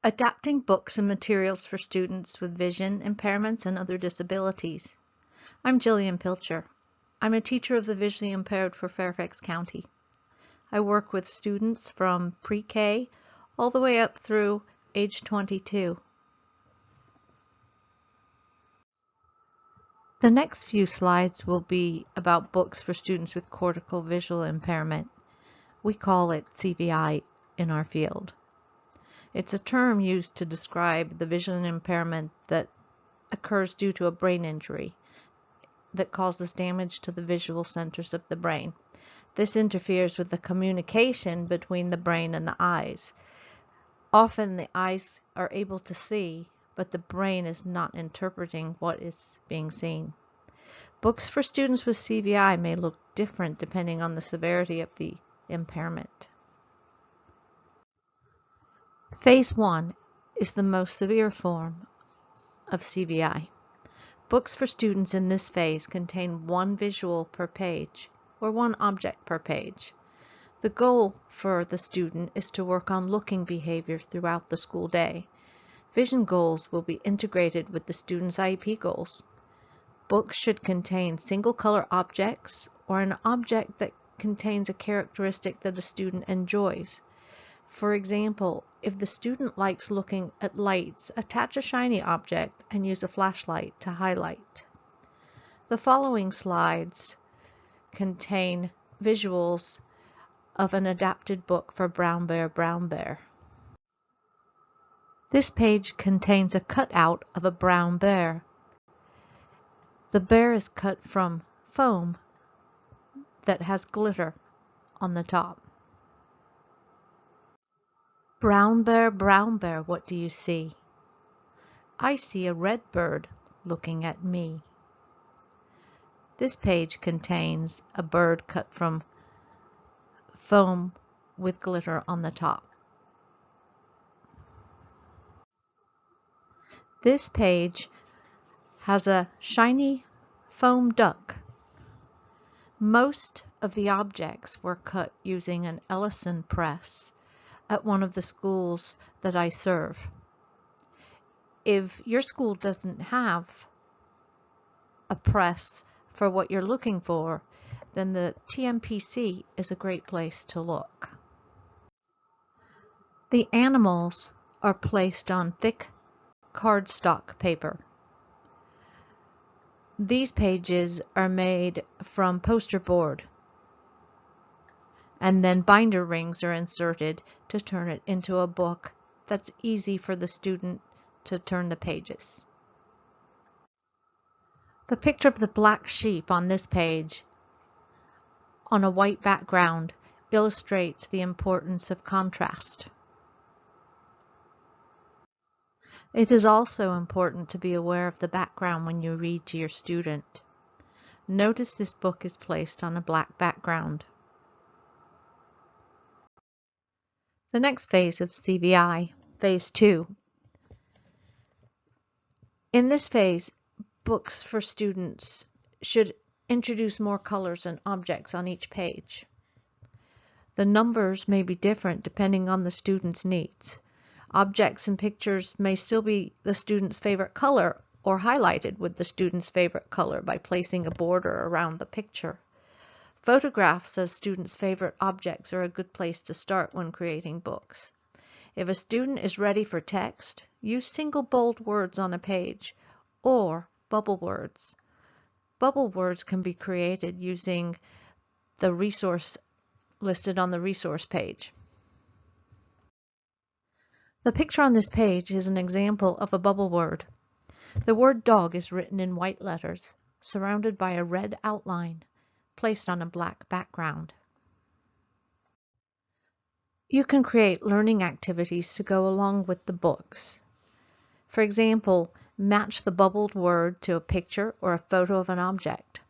Adapting books and materials for students with vision impairments and other disabilities. I'm Jillian Pilcher. I'm a teacher of the visually impaired for Fairfax County. I work with students from pre-K all the way up through age 22. The next few slides will be about books for students with cortical visual impairment. We call it CVI in our field. It's a term used to describe the vision impairment that occurs due to a brain injury that causes damage to the visual centers of the brain. This interferes with the communication between the brain and the eyes. Often the eyes are able to see, but the brain is not interpreting what is being seen. Books for students with CVI may look different depending on the severity of the impairment. Phase 1 is the most severe form of CVI. Books for students in this phase contain one visual per page, or one object per page. The goal for the student is to work on looking behavior throughout the school day. Vision goals will be integrated with the student's IEP goals. Books should contain single color objects or an object that contains a characteristic that a student enjoys. For example, if the student likes looking at lights, attach a shiny object and use a flashlight to highlight. The following slides contain visuals of an adapted book for Brown Bear, Brown Bear. This page contains a cutout of a brown bear. The bear is cut from foam that has glitter on the top. Brown bear, what do you see? I see a red bird looking at me. This page contains a bird cut from foam with glitter on the top. This page has a shiny foam duck. Most of the objects were cut using an Ellison press at one of the schools that I serve. If your school doesn't have a press for what you're looking for, then the TMPC is a great place to look. The animals are placed on thick cardstock paper. These pages are made from poster board, and then binder rings are inserted to turn it into a book that's easy for the student to turn the pages. The picture of the black sheep on this page on a white background illustrates the importance of contrast. It is also important to be aware of the background when you read to your student. Notice this book is placed on a black background. The next phase of CVI, phase 2. In this phase, books for students should introduce more colors and objects on each page. The numbers may be different depending on the student's needs. Objects and pictures may still be the student's favorite color or highlighted with the student's favorite color by placing a border around the picture. Photographs of students' favorite objects are a good place to start when creating books. If a student is ready for text, use single bold words on a page or bubble words. Bubble words can be created using the resource listed on the resource page. The picture on this page is an example of a bubble word. The word dog is written in white letters, surrounded by a red outline, placed on a black background. You can create learning activities to go along with the books. For example, match the bubbled word to a picture or a photo of an object.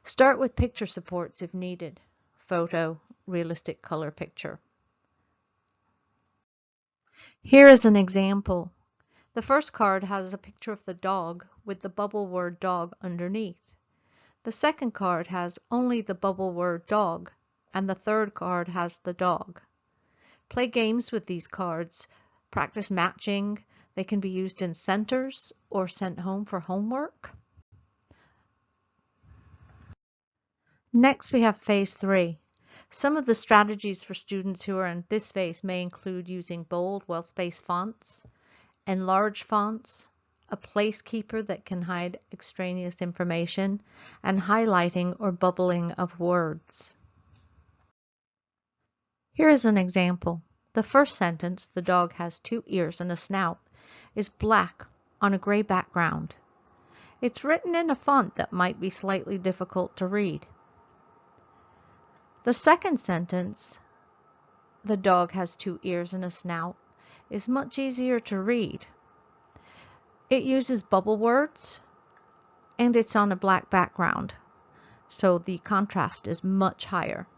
Start with picture supports if needed. Photo, realistic color picture. Here is an example. The first card has a picture of the dog with the bubble word dog underneath. The second card has only the bubble word dog, and the third card has the dog. Play games with these cards practice matching. They can be used in centers or sent home for homework. Next, we have phase 3. Some of the strategies for students who are in this phase may include using bold, well-spaced fonts, enlarged fonts, a placekeeper that can hide extraneous information, and highlighting or bubbling of words. Here is an example. The first sentence, "The dog has 2 ears and a snout," is black on a gray background. It's written in a font that might be slightly difficult to read. The second sentence, "The dog has 2 ears and a snout," is much easier to read. It uses bubble words and it's on a black background, so the contrast is much higher.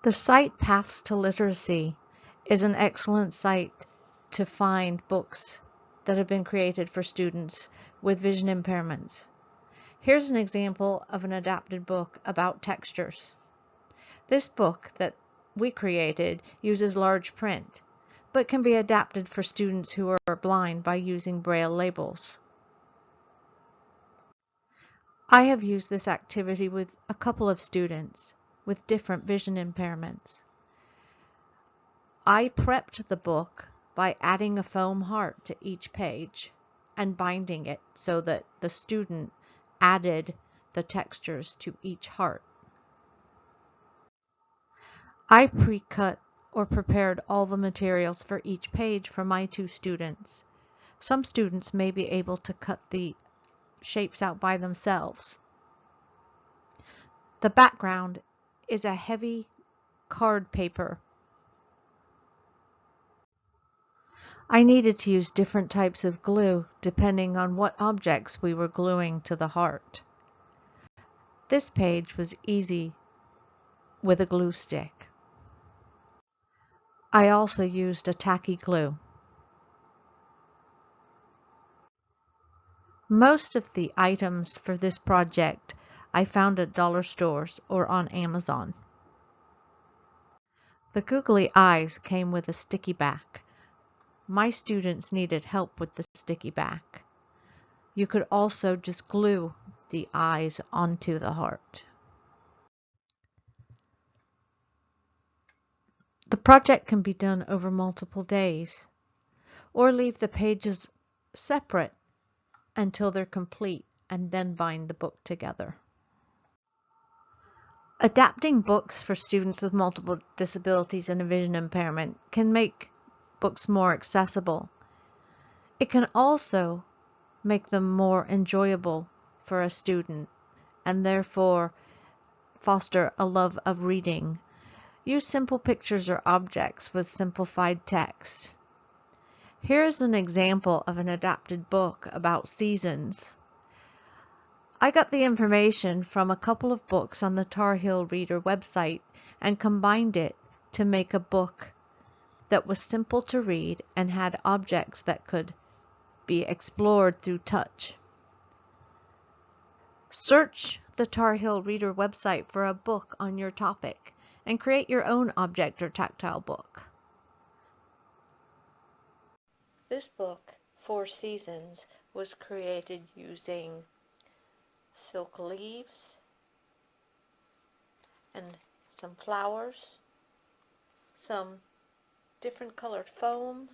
The site Paths to Literacy is an excellent site to find books that have been created for students with vision impairments. Here's an example of an adapted book about textures. This book that we created uses large print, but can be adapted for students who are blind by using Braille labels. I have used this activity with a couple of students with different vision impairments. I prepped the book by adding a foam heart to each page and binding it so that the student added the textures to each heart. I pre-cut or prepared all the materials for each page for my 2 students. Some students may be able to cut the shapes out by themselves. The background is a heavy card paper. I needed to use different types of glue depending on what objects we were gluing to the heart. This page was easy with a glue stick. I also used a tacky glue. Most of the items for this project I found at dollar stores or on Amazon. The googly eyes came with a sticky back. My students needed help with the sticky back. You could also just glue the eyes onto the heart. The project can be done over multiple days, or leave the pages separate until they're complete and then bind the book together. Adapting books for students with multiple disabilities and a vision impairment can make books more accessible. It can also make them more enjoyable for a student and therefore foster a love of reading. Use simple pictures or objects with simplified text. Here's an example of an adapted book about seasons. I got the information from a couple of books on the Tar Heel Reader website and combined it to make a book that was simple to read and had objects that could be explored through touch. Search the Tar Heel Reader website for a book on your topic and create your own object or tactile book. This book, 4 Seasons, was created using silk leaves and some flowers, some different colored foam,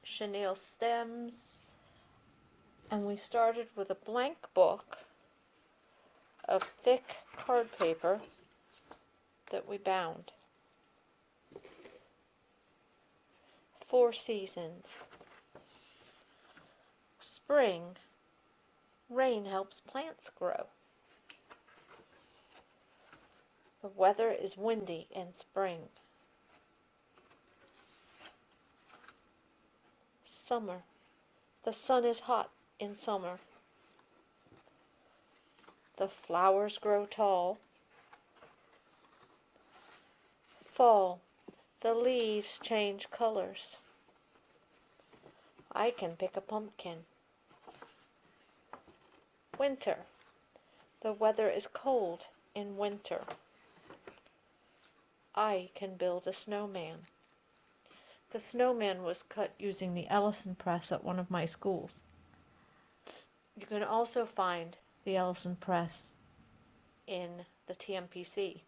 chenille stems, and we started with a blank book of thick card paper that we bound. 4 seasons. Spring. Rain helps plants grow. The weather is windy in spring. Summer. The sun is hot in summer. The flowers grow tall. Fall. The leaves change colors. I can pick a pumpkin. Winter. The weather is cold in winter. I can build a snowman. The snowman was cut using the Ellison press at one of my schools. You can also find the Ellison press in the TMPC.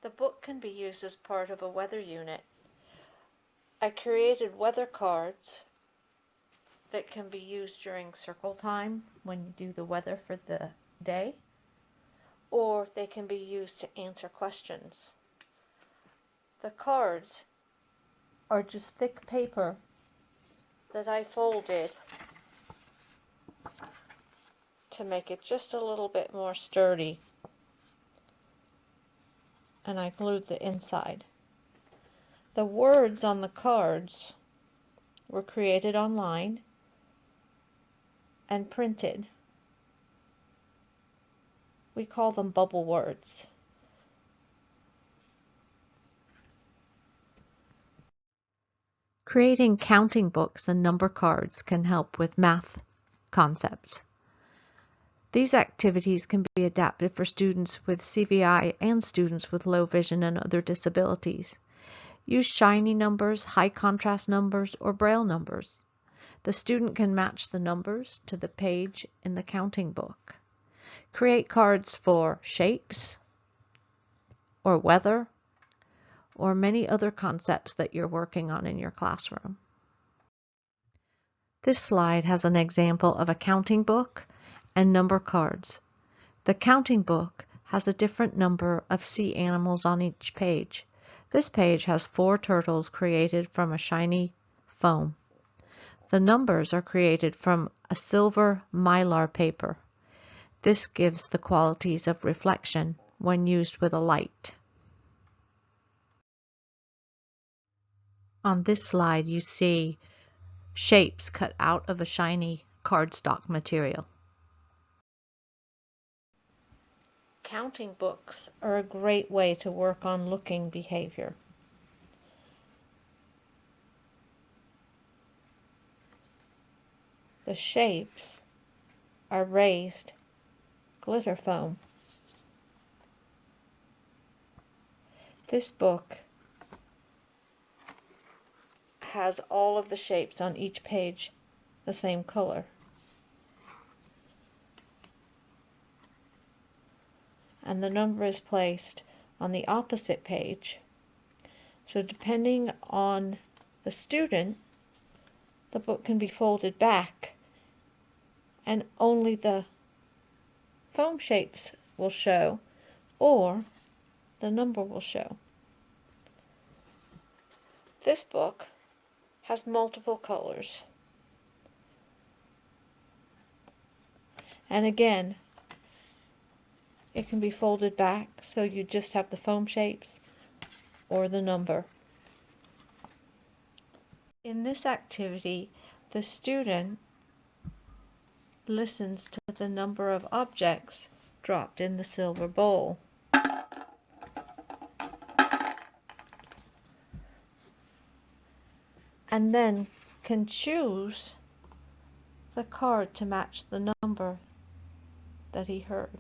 The book can be used as part of a weather unit. I created weather cards that can be used during circle time when you do the weather for the day, or they can be used to answer questions. The cards are just thick paper that I folded to make it just a little bit more sturdy, and I glued the inside. The words on the cards were created online and printed. We call them bubble words. Creating counting books and number cards can help with math concepts. These activities can be adapted for students with CVI and students with low vision and other disabilities. Use shiny numbers, high contrast numbers, or braille numbers. The student can match the numbers to the page in the counting book. Create cards for shapes, or weather, or many other concepts that you're working on in your classroom. This slide has an example of a counting book and number cards. The counting book has a different number of sea animals on each page. This page has 4 turtles created from a shiny foam. The numbers are created from a silver mylar paper. This gives the qualities of reflection when used with a light. On this slide you see shapes cut out of a shiny cardstock material. Counting books are a great way to work on looking behavior. The shapes are raised glitter foam. This book has all of the shapes on each page the same color. And the number is placed on the opposite page. So depending on the student, the book can be folded back and only the foam shapes will show, or the number will show. This book has multiple colors. And again, it can be folded back so you just have the foam shapes or the number. In this activity, the student listens to the number of objects dropped in the silver bowl. And then can choose the card to match the number that he heard.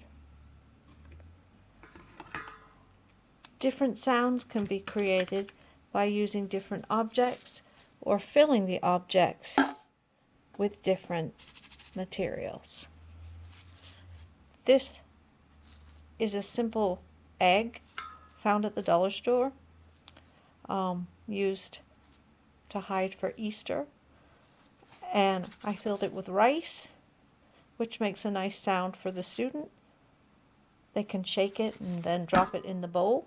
Different sounds can be created by using different objects or filling the objects with different materials. This is a simple egg found at the dollar store, used to hide for Easter, and I filled it with rice, which makes a nice sound for the student. They can shake it and then drop it in the bowl.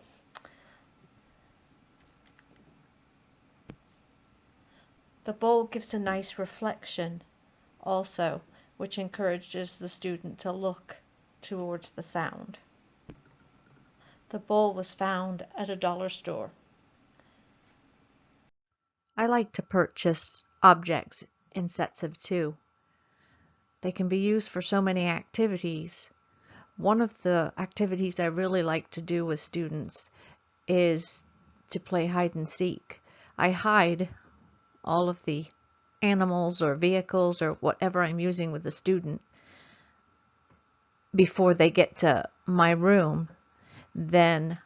The bowl gives a nice reflection also, which encourages the student to look towards the sound. The bowl was found at a dollar store. I like to purchase objects in sets of 2. They can be used for so many activities. One of the activities I really like to do with students is to play hide and seek. I hide all of the animals or vehicles or whatever I'm using with the student before they get to my room. Then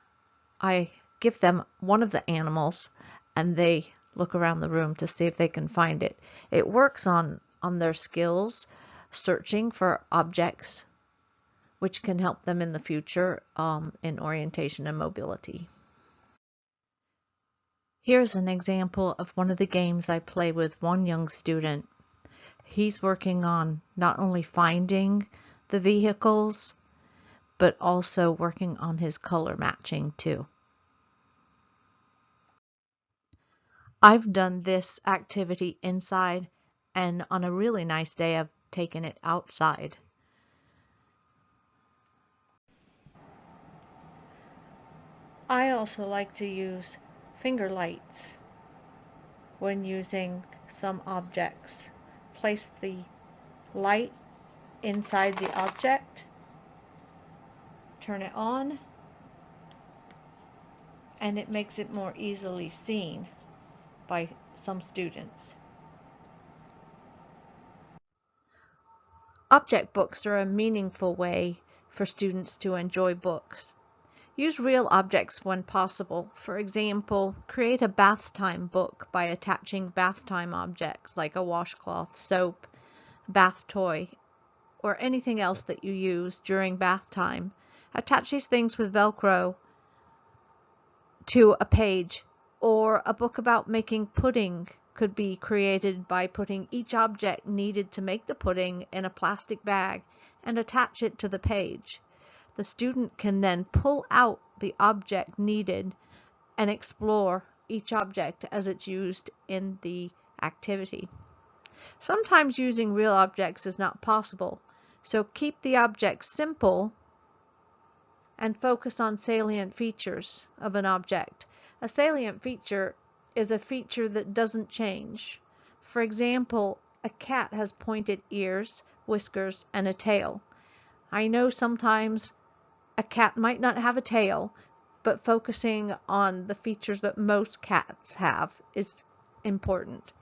I give them one of the animals and they look around the room to see if they can find it. It works on their skills searching for objects, which can help them in the future in orientation and mobility. Here's an example of one of the games I play with one young student. He's working on not only finding the vehicles, but also working on his color matching too. I've done this activity inside, and on a really nice day, I've taken it outside. I also like to use finger lights when using some objects. Place the light inside the object, turn it on, and it makes it more easily seen by some students. Object books are a meaningful way for students to enjoy books. Use real objects when possible. For example, create a bath time book by attaching bath time objects like a washcloth, soap, bath toy, or anything else that you use during bath time. Attach these things with Velcro to a page, or a book about making pudding could be created by putting each object needed to make the pudding in a plastic bag and attach it to the page. The student can then pull out the object needed and explore each object as it's used in the activity. Sometimes using real objects is not possible, so keep the objects simple and focus on salient features of an object. A salient feature is a feature that doesn't change. For example, a cat has pointed ears, whiskers, and a tail. I know sometimes a cat might not have a tail, but focusing on the features that most cats have is important.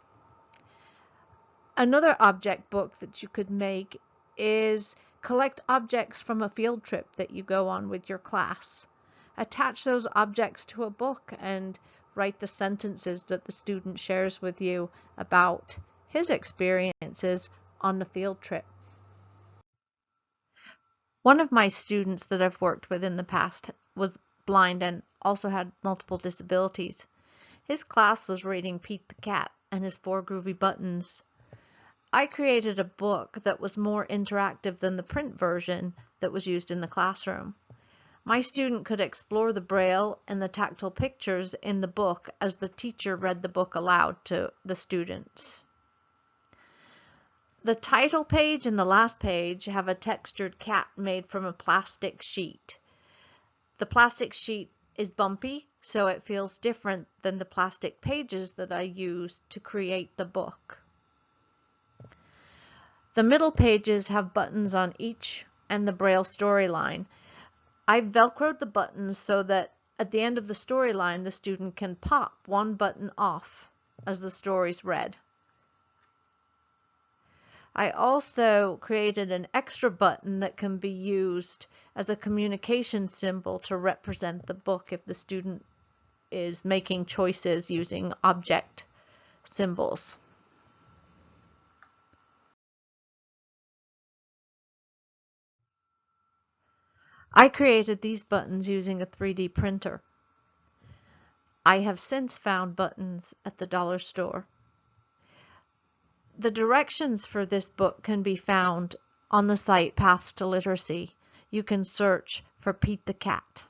Another object book that you could make is collect objects from a field trip that you go on with your class. Attach those objects to a book and write the sentences that the student shares with you about his experiences on the field trip. One of my students that I've worked with in the past was blind and also had multiple disabilities. His class was reading Pete the Cat and his 4 Groovy Buttons. I created a book that was more interactive than the print version that was used in the classroom. My student could explore the braille and the tactile pictures in the book as the teacher read the book aloud to the students. The title page and the last page have a textured cat made from a plastic sheet. The plastic sheet is bumpy, so it feels different than the plastic pages that I used to create the book. The middle pages have buttons on each and the braille storyline. I've velcroed the buttons so that at the end of the storyline the student can pop one button off as the story's read. I also created an extra button that can be used as a communication symbol to represent the book if the student is making choices using object symbols. I created these buttons using a 3D printer. I have since found buttons at the dollar store. The directions for this book can be found on the site Paths to Literacy. You can search for Pete the Cat.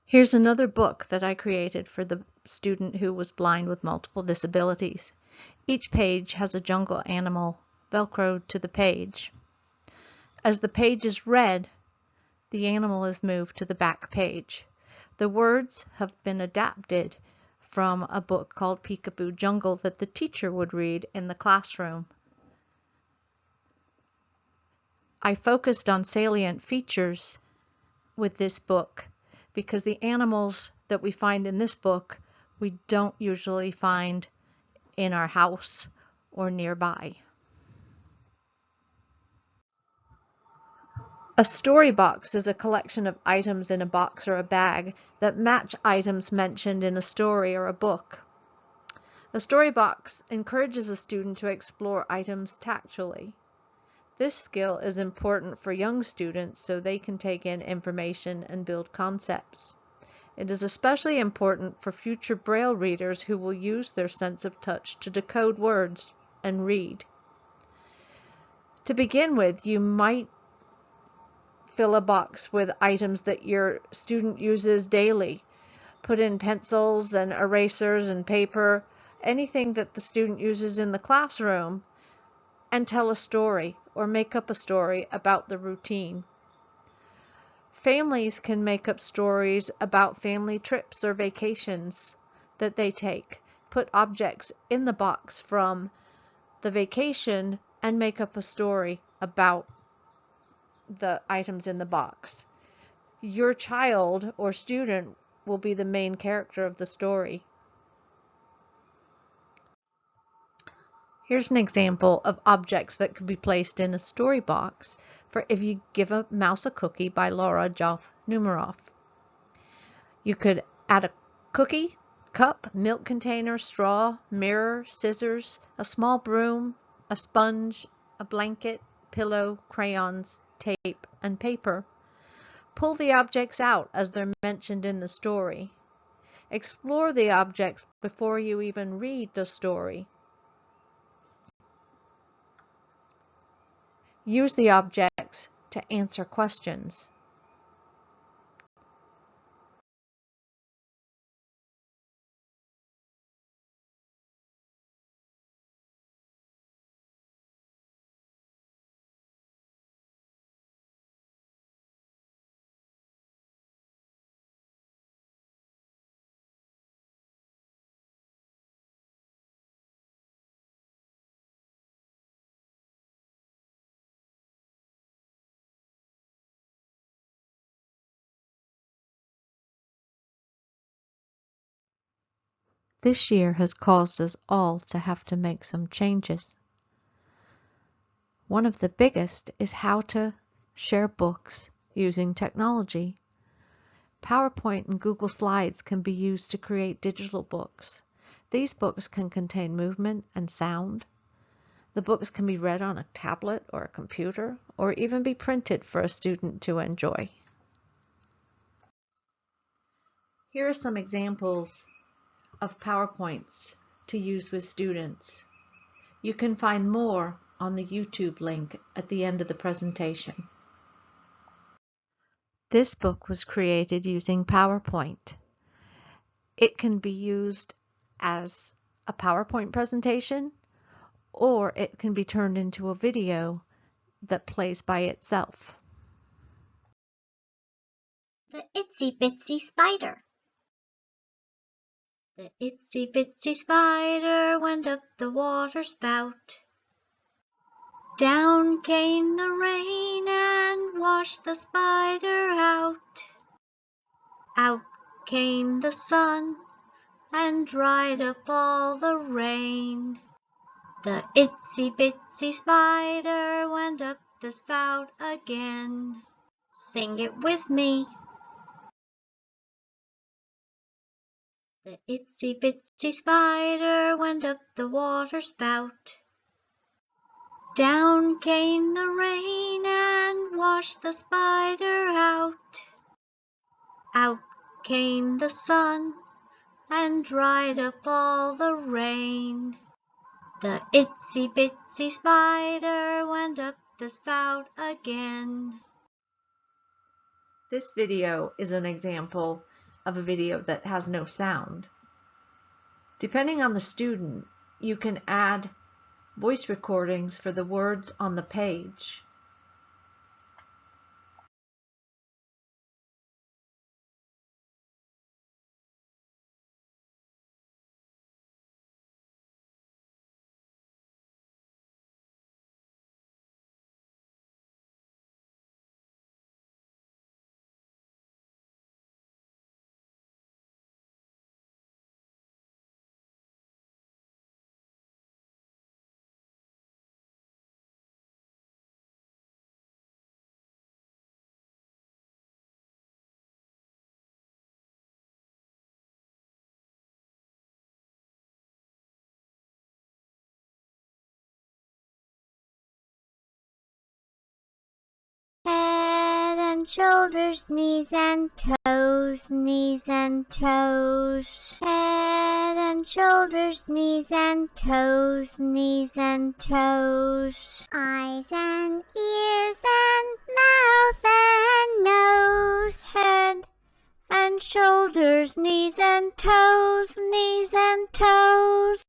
Here's another book that I created for the student who was blind with multiple disabilities. Each page has a jungle animal velcroed to the page. As the page is read, the animal is moved to the back page. The words have been adapted from a book called Peekaboo Jungle that the teacher would read in the classroom. I focused on salient features with this book because the animals that we find in this book we don't usually find in our house or nearby. A story box is a collection of items in a box or a bag that match items mentioned in a story or a book. A story box encourages a student to explore items tactilely. This skill is important for young students so they can take in information and build concepts. It is especially important for future Braille readers who will use their sense of touch to decode words and read. To begin with, you might fill a box with items that your student uses daily. Put in pencils and erasers and paper, anything that the student uses in the classroom, and tell a story or make up a story about the routine. Families can make up stories about family trips or vacations that they take. Put objects in the box from the vacation and make up a story about the items in the box. Your child or student will be the main character of the story. Here's an example of objects that could be placed in a story box for If You Give a Mouse a Cookie by Laura Joff Numeroff. You could add a cookie, cup, milk container, straw, mirror, scissors, a small broom, a sponge, a blanket, pillow, crayons, tape, and paper. Pull the objects out as they're mentioned in the story. Explore the objects before you even read the story. Use the objects to answer questions. This year has caused us all to have to make some changes. One of the biggest is how to share books using technology. PowerPoint and Google Slides can be used to create digital books. These books can contain movement and sound. The books can be read on a tablet or a computer, or even be printed for a student to enjoy. Here are some examples of PowerPoints to use with students. You can find more on the YouTube link at the end of the presentation. This book was created using PowerPoint. It can be used as a PowerPoint presentation, or it can be turned into a video that plays by itself. The Itsy Bitsy Spider. The itsy bitsy spider went up the water spout. Down came the rain and washed the spider out. Out came the sun and dried up all the rain. The itsy bitsy spider went up the spout again. Sing it with me. The itsy bitsy spider went up the water spout. Down came the rain and washed the spider out. Out came the sun and dried up all the rain. The itsy bitsy spider went up the spout again. This video is an example of a video that has no sound. Depending on the student, you can add voice recordings for the words on the page. and shoulders, knees and toes, knees and toes. Head and shoulders, knees and toes, knees and toes. Eyes and ears and mouth and nose. Head and shoulders, knees and toes, knees and toes.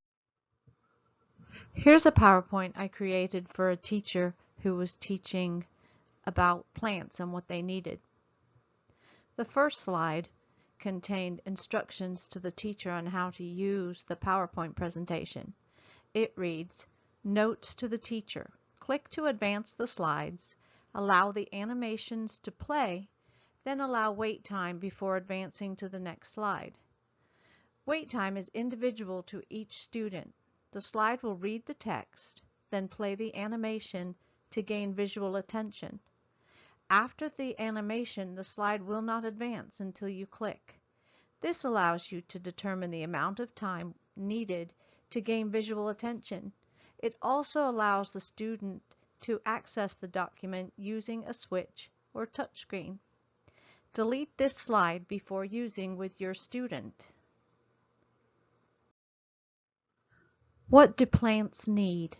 Here's a PowerPoint I created for a teacher who was teaching about plants and what they needed. The first slide contained instructions to the teacher on how to use the PowerPoint presentation. It reads, "Notes to the teacher. Click to advance the slides, allow the animations to play, then allow wait time before advancing to the next slide. Wait time is individual to each student. The slide will read the text, then play the animation to gain visual attention. After the animation, the slide will not advance until you click. This allows you to determine the amount of time needed to gain visual attention. It also allows the student to access the document using a switch or touchscreen. Delete this slide before using with your student." What do plants need?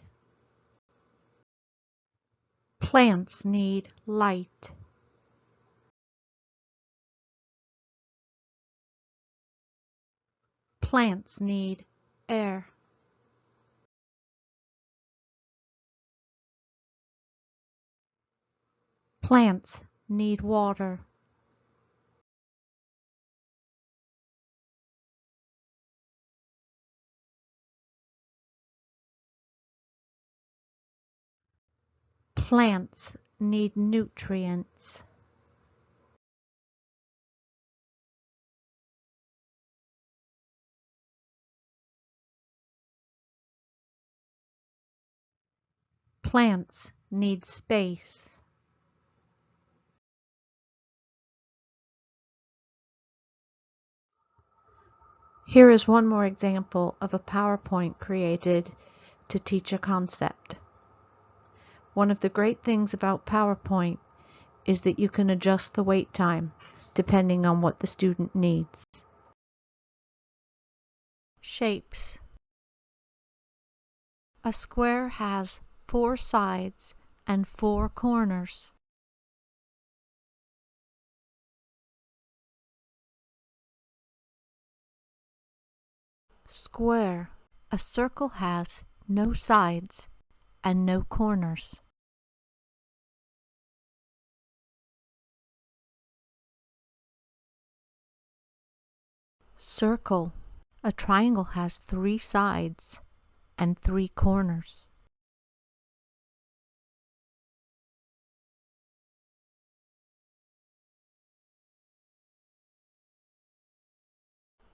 Plants need light. Plants need air. Plants need water. Plants need nutrients. Plants need space. Here is one more example of a PowerPoint created to teach a concept. One of the great things about PowerPoint is that you can adjust the wait time depending on what the student needs. Shapes. A square has 4 sides and 4 corners. Square. A circle has no sides and no corners. Circle. A triangle has 3 sides and 3 corners.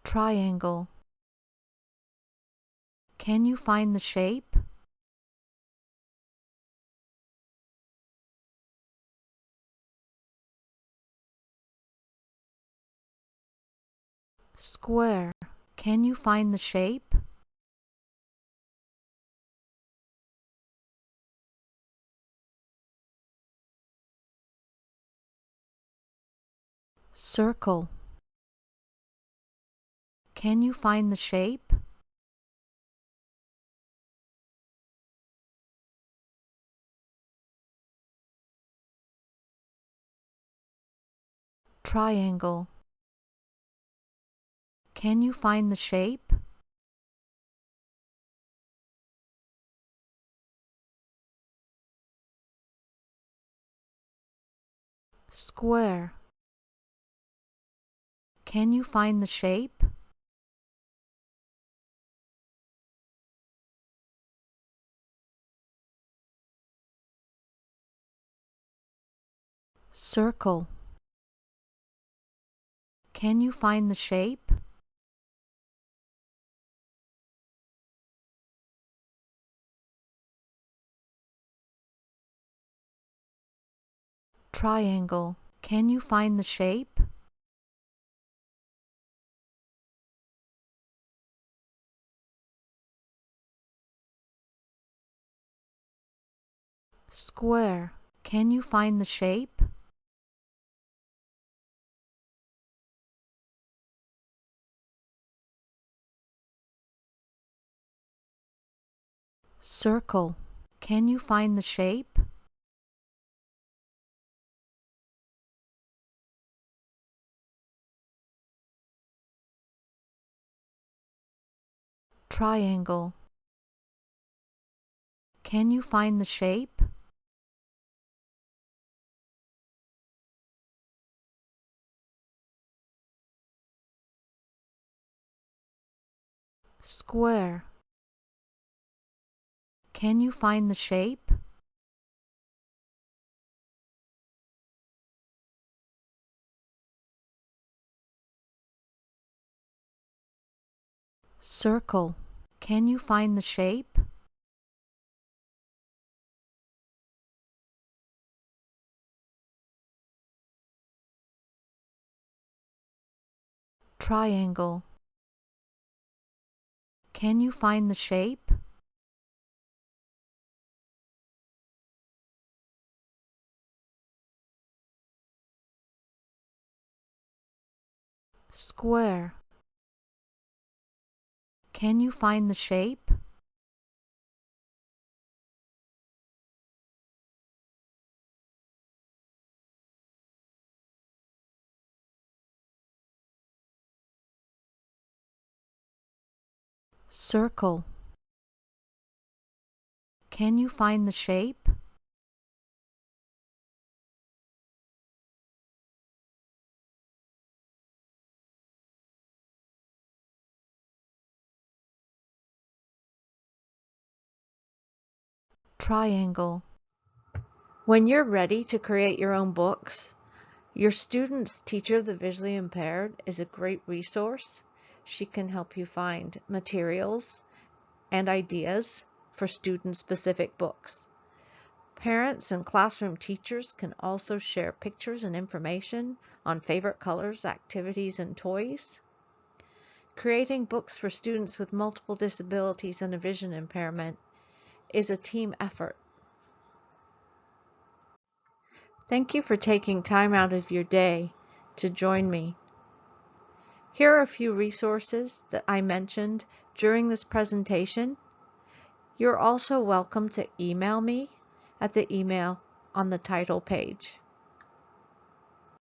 Triangle. Can you find the shape? Square. Can you find the shape? Circle. Can you find the shape? Triangle. Can you find the shape? Square. Can you find the shape? Circle. Can you find the shape? Triangle. Can you find the shape? Square. Can you find the shape? Circle. Can you find the shape? Triangle. Can you find the shape? Square. Can you find the shape? Circle. Can you find the shape? Triangle. Can you find the shape? Square. Can you find the shape? Circle. Can you find the shape? Triangle. When you're ready to create your own books, your student's teacher, the visually impaired, is a great resource. She can help you find materials and ideas for student-specific books. Parents and classroom teachers can also share pictures and information on favorite colors, activities, and toys. Creating books for students with multiple disabilities and a vision impairment is a team effort. Thank you for taking time out of your day to join me. Here are a few resources that I mentioned during this presentation. You're also welcome to email me at the email on the title page.